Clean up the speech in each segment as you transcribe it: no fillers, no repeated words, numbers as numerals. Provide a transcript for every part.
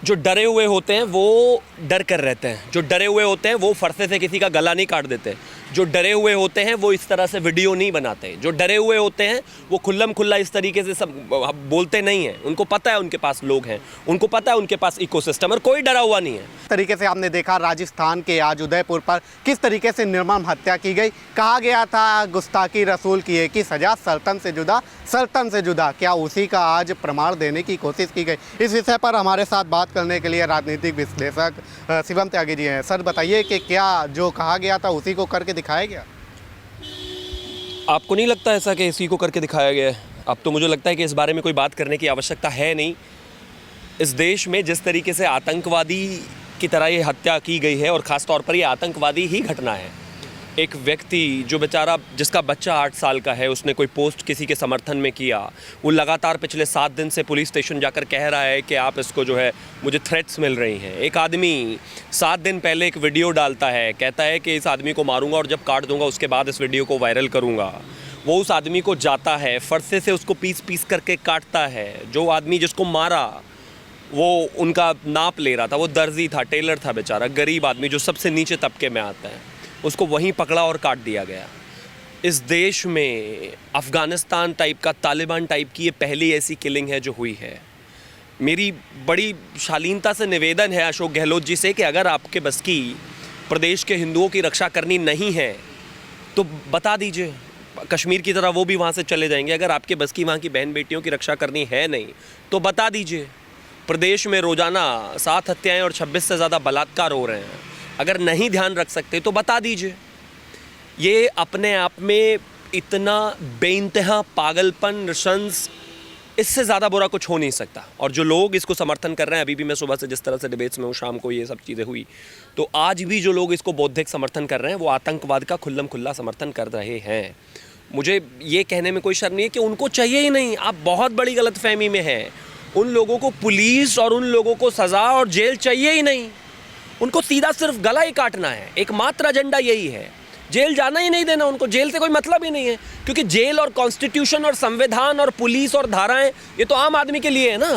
जो डरे हुए होते हैं वो डर कर रहते हैं, जो डरे हुए होते हैं वो फरसे से किसी का गला नहीं काट देते, जो डरे हुए होते हैं वो इस तरह से वीडियो नहीं बनाते, जो डरे हुए होते हैं वो खुल्लम खुल्ला इस तरीके से सब बोलते नहीं हैं। उनको पता है उनके पास लोग हैं, उनको पता है उनके पास इकोसिस्टम, और कोई डरा हुआ नहीं है। इस तरीके से आपने देखा राजस्थान के आज उदयपुर पर किस तरीके से निर्मम हत्या की गई। कहा गया था गुस्ताखी रसूल की है कि सजा सल्तन से जुदा, क्या उसी का आज प्रमाण देने की कोशिश की गई। इस विषय पर हमारे साथ बात करने के लिए राजनीतिक विश्लेषक शिवम त्यागी जी हैं। सर बताइए कि क्या जो कहा गया था उसी को करके दिखाया गया? आपको नहीं लगता ऐसा कि इसी को करके दिखाया गया है? अब तो मुझे लगता है कि इस बारे में कोई बात करने की आवश्यकता है नहीं। इस देश में जिस तरीके से आतंकवादी की तरह ये हत्या की गई है, और ख़ास तौर पर ये आतंकवादी ही घटना है। एक व्यक्ति जो बेचारा, जिसका बच्चा 8 साल का है, उसने कोई पोस्ट किसी के समर्थन में किया, वो लगातार पिछले 7 दिन से पुलिस स्टेशन जाकर कह रहा है कि आप इसको जो है, मुझे थ्रेट्स मिल रही हैं। एक आदमी 7 दिन पहले एक वीडियो डालता है, कहता है कि इस आदमी को मारूंगा और जब काट दूंगा उसके बाद इस वीडियो को वायरल करूंगा। वो उस आदमी को जाता है, फरसे से उसको पीस पीस करके काटता है। जो आदमी जिसको मारा वो उनका नाप ले रहा था, वो दर्जी था, टेलर था बेचारा, गरीब आदमी जो सबसे नीचे तबके में आता है, उसको वहीं पकड़ा और काट दिया गया। इस देश में अफ़गानिस्तान टाइप का, तालिबान टाइप की ये पहली ऐसी किलिंग है जो हुई है। मेरी बड़ी शालीनता से निवेदन है अशोक गहलोत जी से कि अगर आपके बस की प्रदेश के हिंदुओं की रक्षा करनी नहीं है तो बता दीजिए, कश्मीर की तरह वो भी वहाँ से चले जाएंगे। अगर आपके बस की वहाँ की बहन बेटियों की रक्षा करनी है नहीं तो बता दीजिए। प्रदेश में रोज़ाना 7 हत्याएँ और 26 से ज़्यादा बलात्कार हो रहे हैं, अगर नहीं ध्यान रख सकते तो बता दीजिए। ये अपने आप में इतना बेइंतहा पागलपन, नृशंस, इससे ज़्यादा बुरा कुछ हो नहीं सकता। और जो लोग इसको समर्थन कर रहे हैं, अभी भी मैं सुबह से जिस तरह से डिबेट्स में हूँ, शाम को ये सब चीज़ें हुई, तो आज भी जो लोग इसको बौद्धिक समर्थन कर रहे हैं वो आतंकवाद का खुल्लम खुल्ला समर्थन कर रहे हैं। मुझे ये कहने में कोई शर्म नहीं है कि उनको चाहिए ही नहीं। आप बहुत बड़ी गलतफहमी में हैं। उन लोगों को पुलिस और उन लोगों को सज़ा और जेल चाहिए ही नहीं। उनको सीधा सिर्फ गला ही काटना है, एकमात्र एजेंडा यही है। जेल जाना ही नहीं देना उनको, जेल से कोई मतलब ही नहीं है, क्योंकि जेल और कॉन्स्टिट्यूशन और संविधान और पुलिस और धाराएं ये तो आम आदमी के लिए है ना।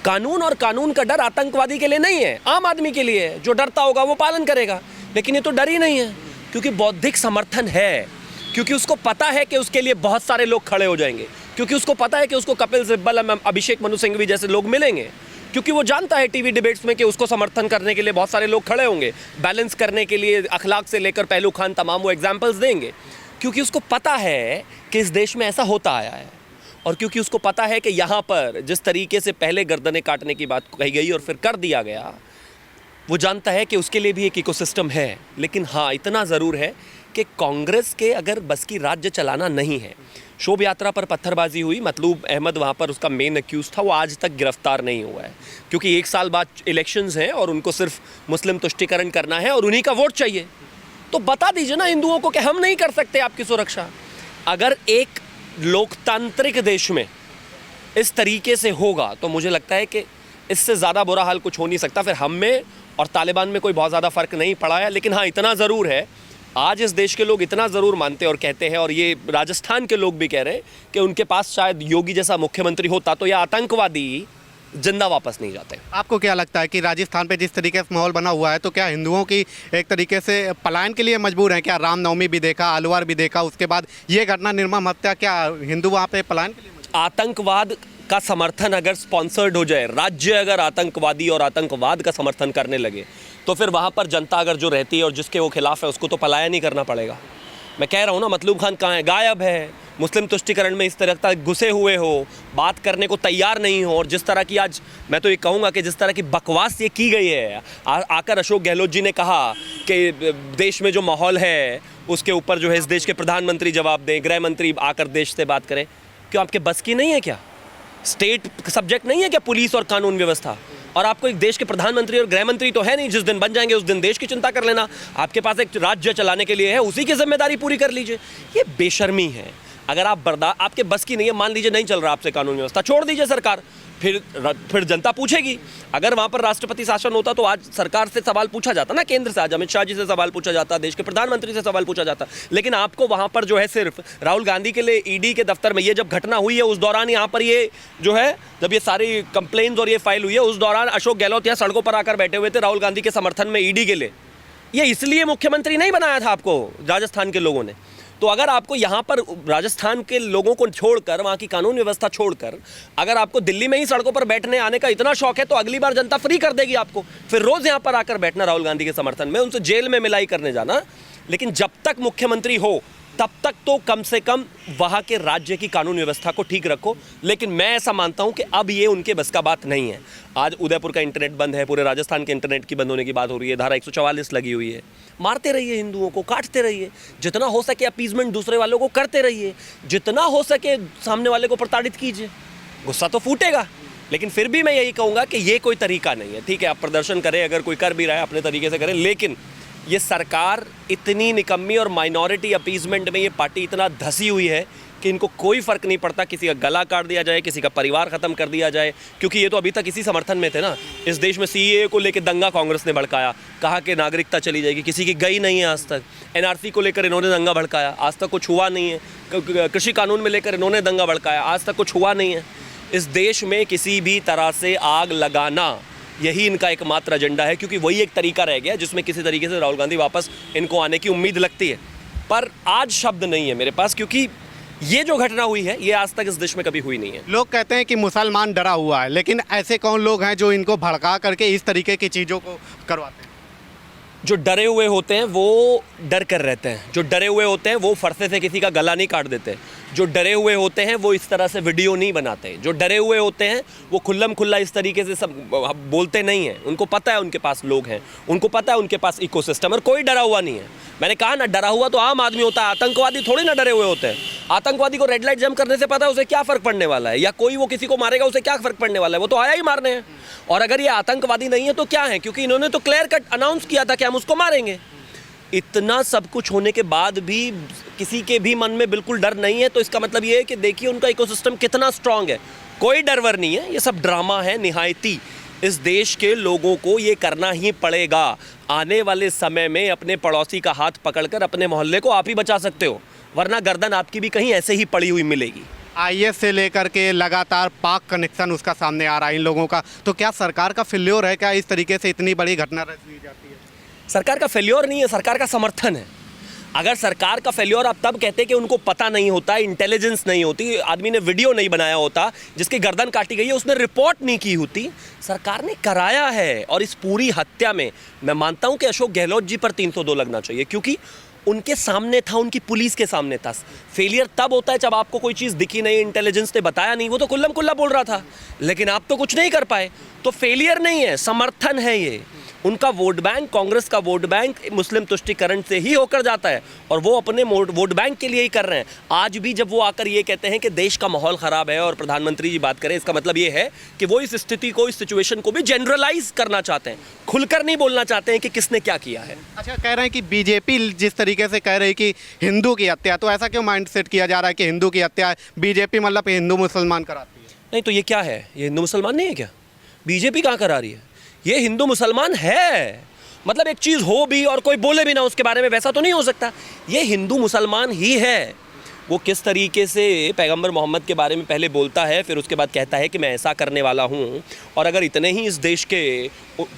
कानून और कानून का डर आतंकवादी के लिए नहीं है, आम आदमी के लिए है। जो डरता होगा वो पालन करेगा, लेकिन ये तो डर ही नहीं है, क्योंकि बौद्धिक समर्थन है, क्योंकि उसको पता है कि उसके लिए बहुत सारे लोग खड़े हो जाएंगे, क्योंकि उसको पता है कि उसको कपिल सिब्बल, अभिषेक मनु सिंघवी जैसे लोग मिलेंगे, क्योंकि वो जानता है टीवी डिबेट्स में कि उसको समर्थन करने के लिए बहुत सारे लोग खड़े होंगे, बैलेंस करने के लिए अखलाक से लेकर पहलू खान तमाम वो एग्जाम्पल्स देंगे, क्योंकि उसको पता है कि इस देश में ऐसा होता आया है, और क्योंकि उसको पता है कि यहाँ पर जिस तरीके से पहले गर्दनें काटने की बात कही गई और फिर कर दिया गया, वो जानता है कि उसके लिए भी एक इकोसिस्टम है। लेकिन हाँ, इतना ज़रूर है कि कांग्रेस के अगर बस की राज्य चलाना नहीं है। शोभ यात्रा पर पत्थरबाजी हुई, मतलूब अहमद वहाँ पर उसका मेन अक्यूज था, वो आज तक गिरफ्तार नहीं हुआ है, क्योंकि 1 साल बाद इलेक्शंस हैं और उनको सिर्फ मुस्लिम तुष्टीकरण करना है और उन्हीं का वोट चाहिए। तो बता दीजिए ना हिंदुओं को कि हम नहीं कर सकते आपकी सुरक्षा। अगर एक लोकतांत्रिक देश में इस तरीके से होगा तो मुझे लगता है कि इससे ज़्यादा बुरा हाल कुछ हो नहीं सकता। फिर हम में और तालिबान में कोई बहुत ज़्यादा फ़र्क नहीं पड़ा है, लेकिन हाँ, इतना ज़रूर है, आज इस देश के लोग इतना ज़रूर मानते और कहते हैं, और ये राजस्थान के लोग भी कह रहे हैं कि उनके पास शायद योगी जैसा मुख्यमंत्री होता तो ये आतंकवादी जिंदा वापस नहीं जाते। आपको क्या लगता है कि राजस्थान पे जिस तरीके से माहौल बना हुआ है, तो क्या हिंदुओं की एक तरीके से पलायन के लिए मजबूर हैं? क्या रामनवमी भी देखा, अलवर भी देखा, उसके बाद ये घटना निर्मम हत्या, क्या हिंदू वहाँ पे पलायन के लिए मजबूर? आतंकवाद का समर्थन अगर स्पॉन्सर्ड हो जाए, राज्य अगर आतंकवादी और आतंकवाद का समर्थन करने लगे, तो फिर वहाँ पर जनता अगर जो रहती है और जिसके वो खिलाफ है उसको तो पलायन ही करना पड़ेगा। मैं कह रहा हूँ ना, मतलूब खान कहाँ है? गायब है। मुस्लिम तुष्टीकरण में इस तरह का घुसे हुए हो, बात करने को तैयार नहीं हो, और जिस तरह की आज मैं तो ये कहूँगा कि जिस तरह की बकवास ये की गई है, आकर अशोक गहलोत जी ने कहा कि देश में जो माहौल है उसके ऊपर जो है इस देश के प्रधानमंत्री जवाब दें, गृह मंत्री आकर देश से बात करें। क्यों आपके बस की नहीं है क्या? स्टेट सब्जेक्ट नहीं है क्या पुलिस और कानून व्यवस्था? और आपको एक देश के प्रधानमंत्री और गृह मंत्री तो है नहीं, जिस दिन बन जाएंगे उस दिन देश की चिंता कर लेना। आपके पास एक राज्य चलाने के लिए है, उसी की जिम्मेदारी पूरी कर लीजिए। ये बेशर्मी है। अगर आप आपके बस की नहीं है, मान लीजिए नहीं चल रहा आपसे कानून व्यवस्था, छोड़ दीजिए सरकार, फिर जनता पूछेगी। अगर वहाँ पर राष्ट्रपति शासन होता तो आज सरकार से सवाल पूछा जाता ना, केंद्र से आज अमित शाह जी से सवाल पूछा जाता, देश के प्रधानमंत्री से सवाल पूछा जाता। लेकिन आपको वहाँ पर जो है सिर्फ राहुल गांधी के लिए ईडी के दफ्तर में ये जब घटना हुई है उस दौरान यहाँ पर ये जो है जब ये सारी कंप्लेन्स और ये फाइल हुई है उस दौरान अशोक गहलोत यहाँ सड़कों पर आकर बैठे हुए थे राहुल गांधी के समर्थन में ईडी के लिए। ये इसलिए मुख्यमंत्री नहीं बनाया था आपको राजस्थान के लोगों ने। तो अगर आपको यहाँ पर राजस्थान के लोगों को छोड़कर, वहाँ की कानून व्यवस्था छोड़कर, अगर आपको दिल्ली में ही सड़कों पर बैठने आने का इतना शौक है तो अगली बार जनता फ्री कर देगी आपको, फिर रोज यहाँ पर आकर बैठना राहुल गांधी के समर्थन में, उनसे जेल में मिलाई करने जाना। लेकिन जब तक मुख्यमंत्री हो तब तक तो कम से कम वहाँ के राज्य की कानून व्यवस्था को ठीक रखो। लेकिन मैं ऐसा मानता हूँ कि अब ये उनके बस का बात नहीं है। आज उदयपुर का इंटरनेट बंद है, पूरे राजस्थान के इंटरनेट की बंद होने की बात हो रही है, धारा 144 लगी हुई है। मारते रहिए हिंदुओं को, काटते रहिए, जितना हो सके अपीजमेंट दूसरे वालों को करते रहिए, जितना हो सके सामने वाले को प्रताड़ित कीजिए। गुस्सा तो फूटेगा, लेकिन फिर भी मैं यही कहूँगा कि ये कोई तरीका नहीं है। ठीक है, आप प्रदर्शन करें, अगर कोई कर भी रहा है अपने तरीके से करें, लेकिन ये सरकार इतनी निकम्मी और माइनॉरिटी अपीजमेंट में ये पार्टी इतना धसी हुई है कि इनको कोई फ़र्क नहीं पड़ता किसी का गला काट दिया जाए, किसी का परिवार ख़त्म कर दिया जाए। क्योंकि ये तो अभी तक इसी समर्थन में थे ना। इस देश में सीएए को लेकर दंगा कांग्रेस ने भड़काया, कहा कि नागरिकता चली जाएगी, किसी की गई नहीं है आज तक। एनआरसी को लेकर इन्होंने दंगा भड़काया, आज तक कुछ हुआ नहीं है। कृषि कानून में लेकर इन्होंने दंगा भड़काया, आज तक कुछ हुआ नहीं है। इस देश में किसी भी तरह से आग लगाना यही इनका एकमात्र एजेंडा है, क्योंकि वही एक तरीका रह गया जिसमें किसी तरीके से राहुल गांधी वापस इनको आने की उम्मीद लगती है। पर आज शब्द नहीं है मेरे पास, क्योंकि ये जो घटना हुई है ये आज तक इस देश में कभी हुई नहीं है। लोग कहते हैं कि मुसलमान डरा हुआ है, लेकिन ऐसे कौन लोग हैं जो इनको भड़का करके इस तरीके की चीज़ों को करवाते हैं? जो डरे हुए होते हैं वो डर कर रहते हैं, जो डरे हुए होते हैं वो फरसे से किसी का गला नहीं काट देते, जो डरे हुए होते हैं वो इस तरह से वीडियो नहीं बनाते, जो डरे हुए होते हैं वो खुल्लम खुल्ला इस तरीके से सब बोलते नहीं हैं। उनको पता है उनके पास लोग हैं, उनको पता है उनके पास इकोसिस्टम, और कोई डरा हुआ नहीं है। मैंने कहा ना, डरा हुआ तो आम आदमी होता है, आतंकवादी थोड़ी ना डरे हुए होते हैं। आतंकवादी को रेड लाइट जंप करने से पता है उसे क्या फ़र्क पड़ने वाला है, या कोई वो किसी को मारेगा उसे क्या फ़र्क पड़ने वाला है, वो तो आया ही मारने हैं। और अगर ये आतंकवादी नहीं है तो क्या है, क्योंकि इन्होंने तो क्लियर कट अनाउंस किया था कि हम उसको मारेंगे। इतना सब कुछ होने के बाद भी किसी के भी मन में बिल्कुल डर नहीं है, तो इसका मतलब ये है कि देखिए उनका इकोसिस्टम कितना स्ट्रांग है। कोई डर वर नहीं है, ये सब ड्रामा है निहायती। इस देश के लोगों को ये करना ही पड़ेगा। आने वाले समय में अपने पड़ोसी का हाथ पकड़कर अपने मोहल्ले को आप ही बचा सकते हो, वरना गर्दन आपकी भी कहीं ऐसे ही पड़ी हुई मिलेगी। आईएस से लेकर के लगातार पाक कनेक्शन उसका सामने आ रहा है इन लोगों का, तो क्या सरकार का फेल्योर है क्या इस तरीके से इतनी बड़ी घटना रच दी जाती है? सरकार का फेल्योर नहीं है, सरकार का समर्थन है। अगर सरकार का फेल्योर आप तब कहते कि उनको पता नहीं होता, इंटेलिजेंस नहीं होती, आदमी ने वीडियो नहीं बनाया होता जिसकी गर्दन काटी गई है, उसने रिपोर्ट नहीं की होती। सरकार ने कराया है, और इस पूरी हत्या में मैं मानता हूं कि अशोक गहलोत जी पर 302 लगना चाहिए, क्योंकि उनके सामने था, उनकी पुलिस के सामने था। फेलियर तब होता है जब आपको कोई चीज़ दिखी नहीं, इंटेलिजेंस ने बताया नहीं। वो तो कुल्लम कुल्ला बोल रहा था, लेकिन आप तो कुछ नहीं कर पाए। तो फेलियर नहीं है, समर्थन है ये। उनका वोट बैंक, कांग्रेस का वोट बैंक मुस्लिम तुष्टीकरण से ही होकर जाता है, और वो अपने वोट बैंक के लिए ही कर रहे हैं। आज भी जब वो आकर ये कहते हैं कि देश का माहौल ख़राब है और प्रधानमंत्री जी बात करें, इसका मतलब ये है कि वो इस स्थिति को, इस सिचुएशन को भी जनरलाइज करना चाहते हैं, खुलकर नहीं बोलना चाहते हैं कि किसने क्या किया है। अच्छा, कह रहे हैं कि बीजेपी जिस तरीके से कह रही कि हिंदू की हत्या, तो ऐसा क्यों माइंडसेट किया जा रहा है कि हिंदू की हत्या बीजेपी मतलब हिंदू मुसलमान कराती है? नहीं तो ये क्या है, ये हिंदू मुसलमान नहीं है क्या? बीजेपी कहाँ करा रही है? ये हिंदू मुसलमान है। मतलब एक चीज़ हो भी और कोई बोले भी ना उसके बारे में, वैसा तो नहीं हो सकता। ये हिंदू मुसलमान ही है। वो किस तरीके से पैगंबर मोहम्मद के बारे में पहले बोलता है, फिर उसके बाद कहता है कि मैं ऐसा करने वाला हूँ, और अगर इतने ही इस देश के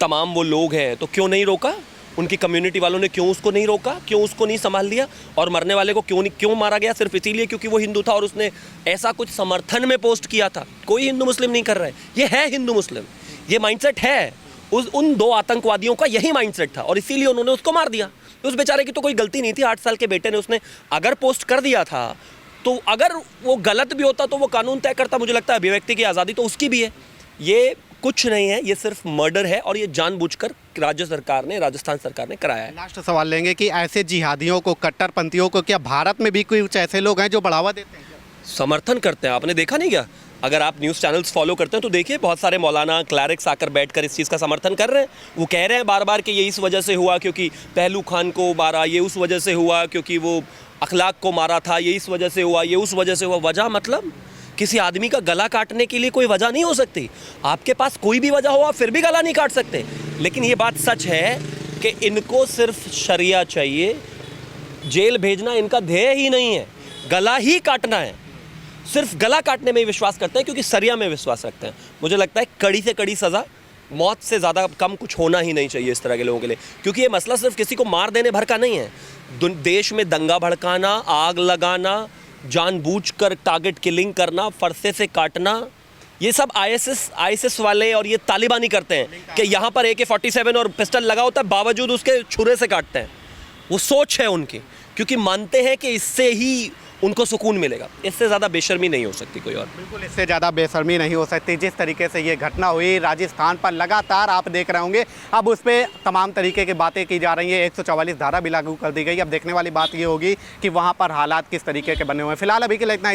तमाम वो लोग हैं तो क्यों नहीं रोका? उनकी कम्युनिटी वालों ने क्यों उसको नहीं रोका, क्यों उसको नहीं संभाल लिया? और मरने वाले को क्यों मारा गया? सिर्फ इसीलिए क्योंकि वो हिंदू था और उसने ऐसा कुछ समर्थन में पोस्ट किया था। कोई हिंदू मुस्लिम नहीं कर रहा है, ये है हिंदू मुस्लिम, ये माइंडसेट है। उन दो आतंकवादियों का यही माइंडसेट था, और इसीलिए उन्होंने उसको मार दिया। उस बेचारे की तो कोई गलती नहीं थी, 8 साल के बेटे ने, उसने अगर पोस्ट कर दिया था तो अगर वो गलत भी होता तो वो कानून तय करता। मुझे लगता है अभिव्यक्ति की आज़ादी तो उसकी भी है। ये कुछ नहीं है, ये सिर्फ मर्डर है, और ये जानबूझकर राज्य सरकार ने, राजस्थान सरकार ने कराया है। लास्ट सवाल लेंगे कि ऐसे जिहादियों को, कट्टरपंथियों को, क्या भारत में भी कुछ ऐसे लोग हैं जो बढ़ावा देते हैं, समर्थन करते हैं? आपने देखा नहीं क्या? अगर आप न्यूज़ चैनल्स फॉलो करते हैं तो देखिए, बहुत सारे मौलाना क्लैरिक्स आकर बैठकर इस चीज़ का समर्थन कर रहे हैं। वो कह रहे हैं बार बार कि ये इस वजह से हुआ क्योंकि पहलू खान को मारा, ये उस वजह से हुआ क्योंकि वो अखलाक को मारा था, ये इस वजह से हुआ, ये उस वजह से हुआ। वजह मतलब किसी आदमी का गला काटने के लिए कोई वजह नहीं हो सकती। आपके पास कोई भी वजह हो, आप फिर भी गला नहीं काट सकते। लेकिन ये बात सच है कि इनको सिर्फ शरिया चाहिए, जेल भेजना इनका ध्येय ही नहीं है, गला ही काटना है। सिर्फ गला काटने में ही विश्वास करते हैं क्योंकि शरिया में विश्वास रखते हैं। मुझे लगता है कड़ी से कड़ी सज़ा, मौत से ज़्यादा कम कुछ होना ही नहीं चाहिए इस तरह के लोगों के लिए, क्योंकि ये मसला सिर्फ किसी को मार देने भर का नहीं है। देश में दंगा भड़काना, आग लगाना, जानबूझकर टारगेट किलिंग करना, फरसे से काटना, ये सब आईएसएस वाले और ये तालिबानी करते हैं कि यहाँ पर AK-47 और पिस्टल लगा होता है, बावजूद उसके छुरे से काटते हैं। वो सोच है उनकी, क्योंकि मानते हैं कि इससे ही उनको सुकून मिलेगा। इससे ज़्यादा बेशर्मी नहीं हो सकती कोई और। बिल्कुल इससे ज़्यादा बेशर्मी नहीं हो सकती। जिस तरीके से ये घटना हुई राजस्थान पर, लगातार आप देख रहे होंगे अब उस पर तमाम तरीके की बातें की जा रही हैं। 144 धारा भी लागू कर दी गई। अब देखने वाली बात ये होगी कि वहाँ पर हालात किस तरीके के बने हुए हैं। फिलहाल अभी के लिए इतना।